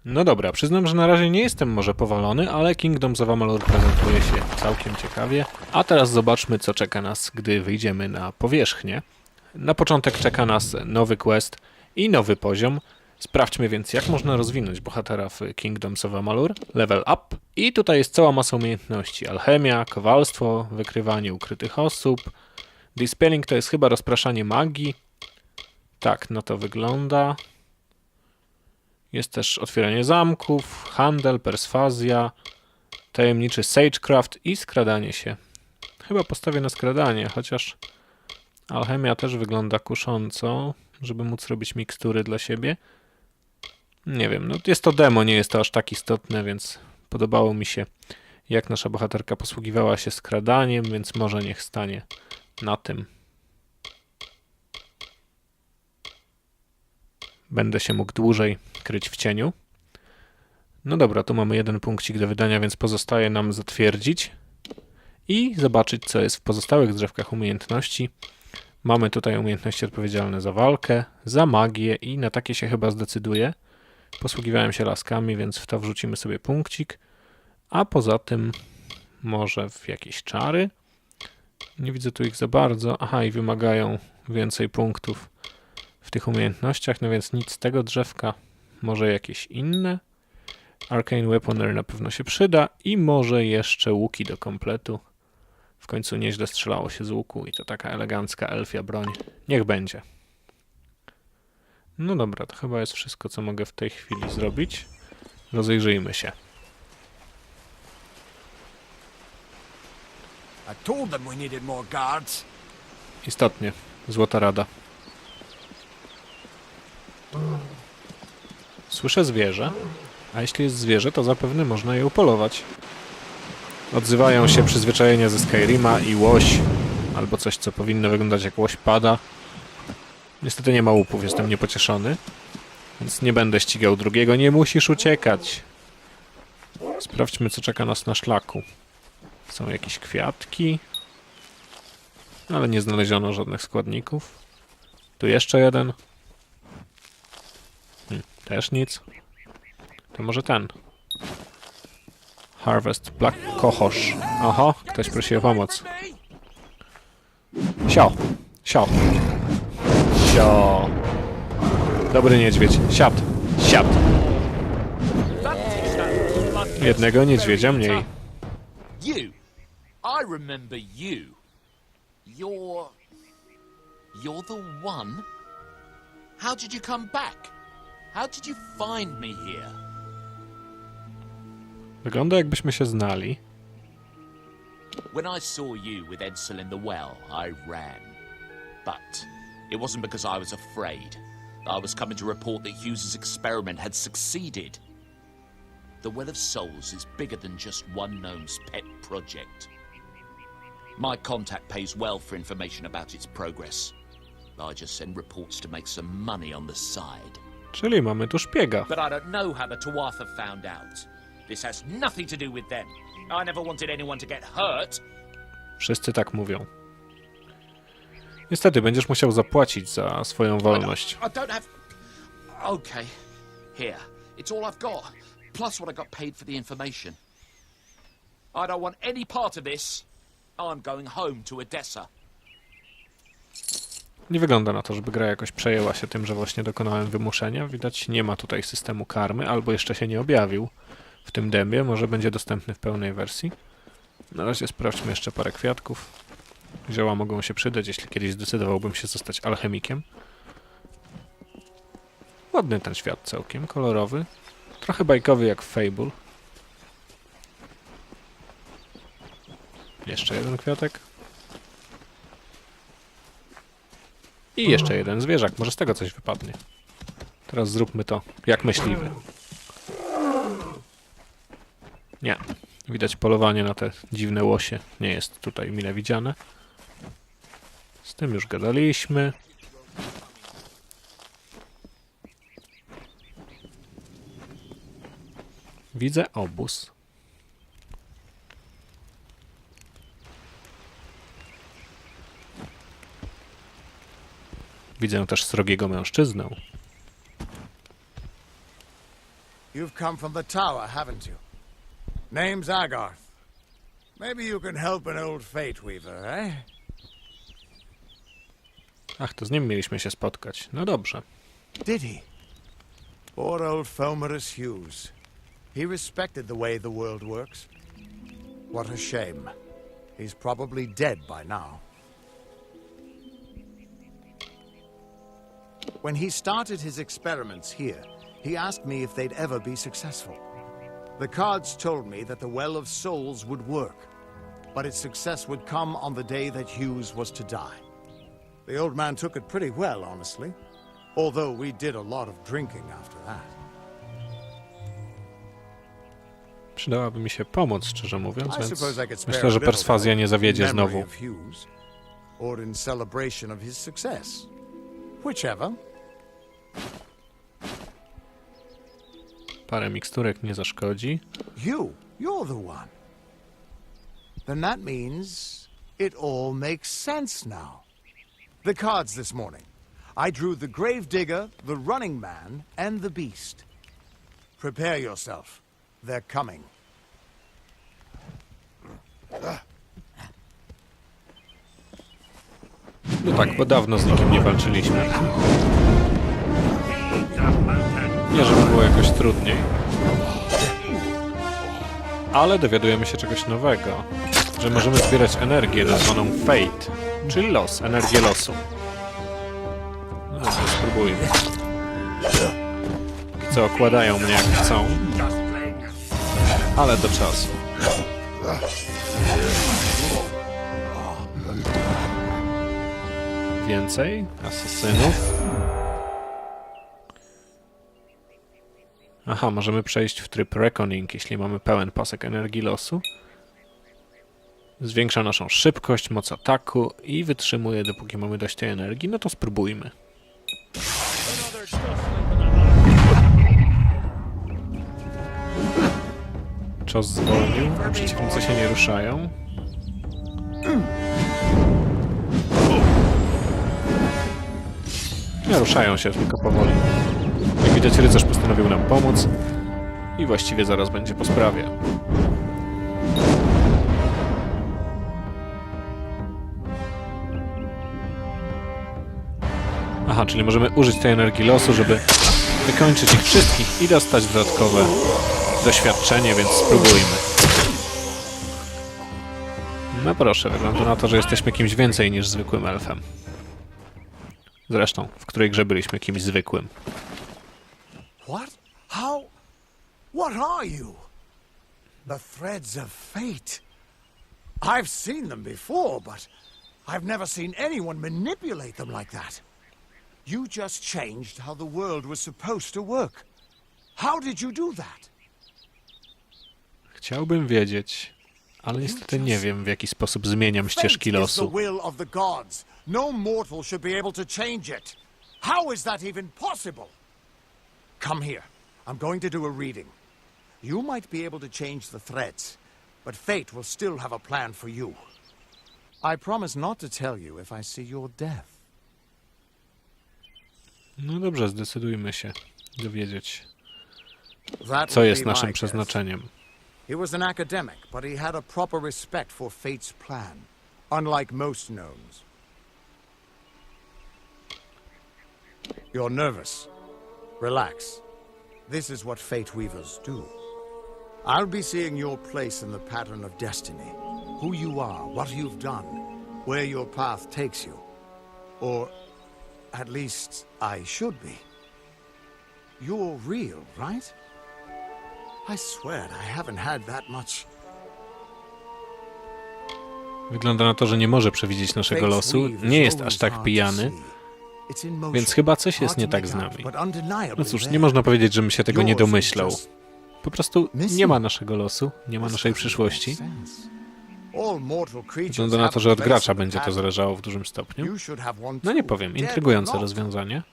No dobra, przyznam, że na razie nie jestem może powalony, ale Kingdoms of Amalur prezentuje się całkiem ciekawie. A teraz zobaczmy, co czeka nas, gdy wyjdziemy na powierzchnię. Na początek czeka nas nowy quest i nowy poziom. Sprawdźmy więc, jak można rozwinąć bohatera w Kingdoms of Amalur. Level up. I tutaj jest cała masa umiejętności. Alchemia, kowalstwo, wykrywanie ukrytych osób. Dispelling to jest chyba rozpraszanie magii. Tak, no to wygląda. Jest też otwieranie zamków, handel, perswazja, tajemniczy sagecraft i skradanie się. Chyba postawię na skradanie, chociaż alchemia też wygląda kusząco, żeby móc robić mikstury dla siebie. Nie wiem, no jest to demo, nie jest to aż tak istotne, więc podobało mi się, jak nasza bohaterka posługiwała się skradaniem, więc może niech stanie na tym. Będę się mógł dłużej kryć w cieniu. No dobra, tu mamy jeden punkcik do wydania, więc pozostaje nam zatwierdzić i zobaczyć, co jest w pozostałych drzewkach umiejętności. Mamy tutaj umiejętności odpowiedzialne za walkę, za magię i na takie się chyba zdecyduję. Posługiwałem się laskami, więc w to wrzucimy sobie punkcik, a poza tym może w jakieś czary. Nie widzę tu ich za bardzo. Aha, i wymagają więcej punktów w tych umiejętnościach, no więc nic z tego drzewka. Może jakieś inne. Arcane Weaponer na pewno się przyda i może jeszcze łuki do kompletu. W końcu nieźle strzelało się z łuku i to taka elegancka elfia broń. Niech będzie. No dobra, to chyba jest wszystko, co mogę w tej chwili zrobić. Rozejrzyjmy się. I told them we needed more guards. Istotnie, złota rada. Słyszę zwierzę, a jeśli jest zwierzę, to zapewne można je upolować. Odzywają się przyzwyczajenia ze Skyrima i łoś, albo coś, co powinno wyglądać jak łoś pada. Niestety nie ma łupów, jestem niepocieszony, więc nie będę ścigał drugiego. Nie musisz uciekać. Sprawdźmy, co czeka nas na szlaku. Są jakieś kwiatki, ale nie znaleziono żadnych składników. Tu jeszcze jeden. Też nic. To może ten. Harvest Black Kochosz. Oho, ktoś prosi o pomoc. Sio. Sio. Sio. Dobry niedźwiedź. Siad. Siad. Jednego niedźwiedzia mniej. You. I remember you. You're the one? How did you come back? How did you find me here? Wygląda, jakbyśmy się znali. When I saw you with Edsel in the well, I ran. But it wasn't because I was afraid. I was coming to report that Hughes's experiment had succeeded. The Well of Souls is bigger than just one gnome's pet project. My contact pays well for information about its progress. I just send reports to make some money on the side. Czyli mamy tu szpiega. But I don't know how the Tuatha found out. This has nothing to do with them. I never wanted anyone to get hurt. Wszyscy tak mówią. Niestety, będziesz musiał zapłacić za swoją wolność. I don't have... Okay. Here. It's all I've got. Plus what I got paid for the information. I don't want any part of this. I'm going home to Odessa. Nie wygląda na to, żeby gra jakoś przejęła się tym, że właśnie dokonałem wymuszenia. Widać, nie ma tutaj systemu karmy, albo jeszcze się nie objawił w tym demie. Może będzie dostępny w pełnej wersji. Na razie sprawdźmy jeszcze parę kwiatków. Zioła mogą się przydać, jeśli kiedyś zdecydowałbym się zostać alchemikiem. Ładny ten świat całkiem, kolorowy. Trochę bajkowy jak w Fable. Jeszcze jeden kwiatek. I jeszcze jeden zwierzak. Może z tego coś wypadnie. Teraz zróbmy to jak myśliwy. Nie. Widać, polowanie na te dziwne łosie nie jest tutaj mile widziane. Z tym już gadaliśmy. Widzę obóz. Widzę też srogiego mężczyznę. You've come from the tower, haven't you? Name's Agarth. Maybe you can help an old fate weaver, eh? Ach, to z nim mieliśmy się spotkać. No dobrze. Did he? Poor old Fomerus Hughes. He respected the way the world works. What a shame. He's probably dead by now. When he started his experiments here, he asked me if they'd ever be successful. The cards told me that the Well of Souls would work, but its success would come on the day that Hughes was to die. The old man took it pretty well, honestly, although we did a lot of drinking after that. Przydałaby mi się pomoc, szczerze mówiąc, I więc suppose I could spare myślę, a że little perswazja nie in zawiedzie memory znowu. of Hughes, or in celebration of his success. Whichever. Parę miksturek nie zaszkodzi. You're the one. Then that means it all makes sense now. The cards this morning. I drew the Gravedigger, the Running Man, and the Beast. Prepare yourself. They're coming. No tak, bo dawno z nikim nie walczyliśmy. Nie, żeby było jakoś trudniej. Ale dowiadujemy się czegoś nowego. Że możemy zbierać energię nazwaną Fate, czyli los, energię losu. No to spróbujmy. Póki co okładają mnie jak chcą. Ale do czasu. Więcej asasynów. Aha, możemy przejść w tryb Reckoning, jeśli mamy pełen pasek energii losu. Zwiększa naszą szybkość, moc ataku i wytrzymuje, dopóki mamy dość tej energii. No to spróbujmy. Czas zwolnił, a przeciwnicy się nie ruszają. Nie ruszają się, tylko powoli. Jak widać, rycerz postanowił nam pomóc i właściwie zaraz będzie po sprawie. Aha, czyli możemy użyć tej energii losu, żeby wykończyć ich wszystkich i dostać dodatkowe doświadczenie, więc spróbujmy. No proszę, wygląda na to, że jesteśmy kimś więcej niż zwykłym elfem. Zresztą, w której grze byliśmy kimś zwykłym. What? How? What are you? The threads of fate. I've seen them before, but I've never seen anyone manipulate them like that. You just changed how the world was supposed to work. How did you do that? Chciałbym wiedzieć, ale niestety nie wiem, w jaki sposób zmieniam ścieżki Fate is the losu. will of the gods. No mortal should be able to change it. How is that even possible? Come here. I'm going to do a reading. You might be able to change the threads, but fate will still have a plan for you. I promise not to tell you if I see your death. No dobrze, zdecydujmy się dowiedzieć, That co would jest be my naszym guess. przeznaczeniem. He was an academic, but he had a proper respect for fate's plan, unlike most gnomes. You're nervous. Relax. This is what fate weavers do. I'll be seeing your place in the pattern of destiny. Who you are, what you've done, where your path takes you. Or, at least, I should be. You're real, right? I swear I haven't had that much. Wygląda na to, że nie może przewidzieć naszego losu, nie jest aż tak pijany, więc chyba coś jest nie tak z nami. No cóż, nie można powiedzieć, żebym się tego nie domyślał. Po prostu nie ma naszego losu, nie ma naszej przyszłości. Wygląda na to, że od gracza będzie to zależało w dużym stopniu. No nie powiem, intrygujące rozwiązanie.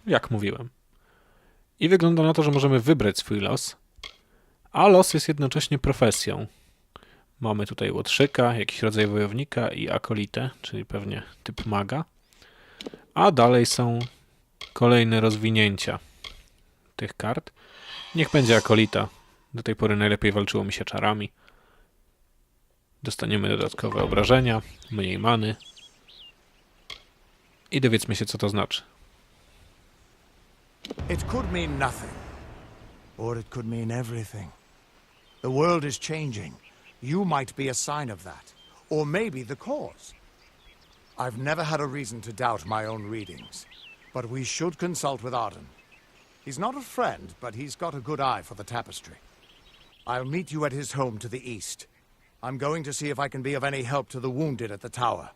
Jak mówiłem. I wygląda na to, że możemy wybrać swój los, a los jest jednocześnie profesją. Mamy tutaj łotrzyka, jakiś rodzaj wojownika i akolitę, czyli pewnie typ maga. A dalej są kolejne rozwinięcia tych kart. Niech będzie akolita. Do tej pory najlepiej walczyło mi się czarami. Dostaniemy dodatkowe obrażenia, mniej many. I dowiedzmy się, co to znaczy. It could mean nothing, or it could mean everything. The world is changing. You might be a sign of that, or maybe the cause. I've never had a reason to doubt my own readings, but we should consult with Arden. He's not a friend, but he's got a good eye for the tapestry. I'll meet you at his home to the east. I'm going to see if I can be of any help to the wounded at the tower.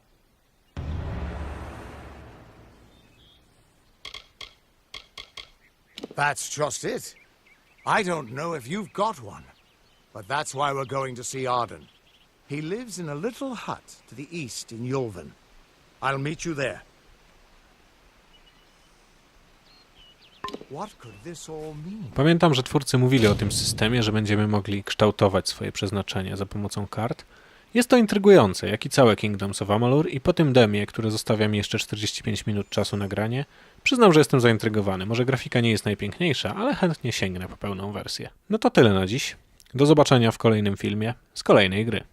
That's just it. I don't know if you've got one, but that's why we're going to see Arden. He lives in a little hut to the east in Yulven. I'll meet you there. What could this all mean? Pamiętam, że twórcy mówili o tym systemie, że będziemy mogli kształtować swoje przeznaczenie za pomocą kart. Jest to intrygujące, jak i całe Kingdoms of Amalur, i po tym demie, które zostawia mi jeszcze 45 minut czasu na granie, przyznam, że jestem zaintrygowany. Może grafika nie jest najpiękniejsza, ale chętnie sięgnę po pełną wersję. No to tyle na dziś. Do zobaczenia w kolejnym filmie z kolejnej gry.